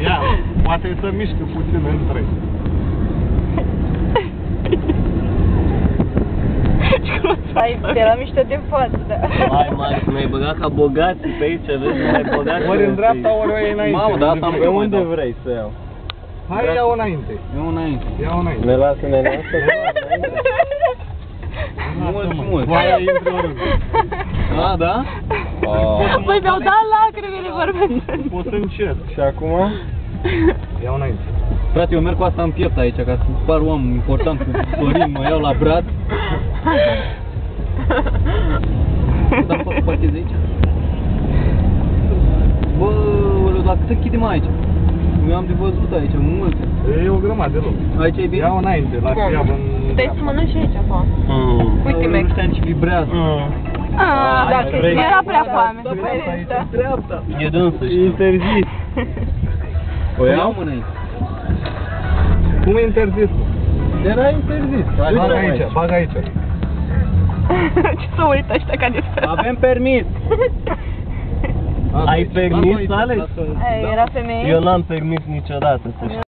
Ia, poate să mișcă puțin între. Era mișto de față, da. Hai, Marius, mi-ai băgat ca bogații pe aici, vezi? Mi-ai băgat Ori în dreapta, ori o înainte. Mamă, dar asta pe unde vrei să iau? Hai, ia-o înainte. Eu înainte. Ia-o înainte. Ne lasă, ne lasă. Mult. Aia intră oriunde. A, da? Păi mi-au dat lacrimile vorbesc. Poți să încerc. Și acum? Ia-o înainte. Frate, eu merg cu asta în piept aici, ca să par om important cu Florin, mă iau la brad. Dar pot să parchez aici? Bă, dar cât închidem aici? Eu am de văzut aici, multe. E o grămadă de loc. Aici e bine? Ia-o înainte, la treabă în... Stai să mănânci aici, acolo. Uite, Nu știam ce vibrează. Dacă era prea foame. Dreapta. E dânsă, știu. Interzis. O iau înainte. Cum e interzis? Era interzis. Bagă aici, bagă aici. Ce să uită ăștia ca de fel. Avem permis. Ai permis, Alex? Era femeie? Eu n-am permis niciodată, să știi.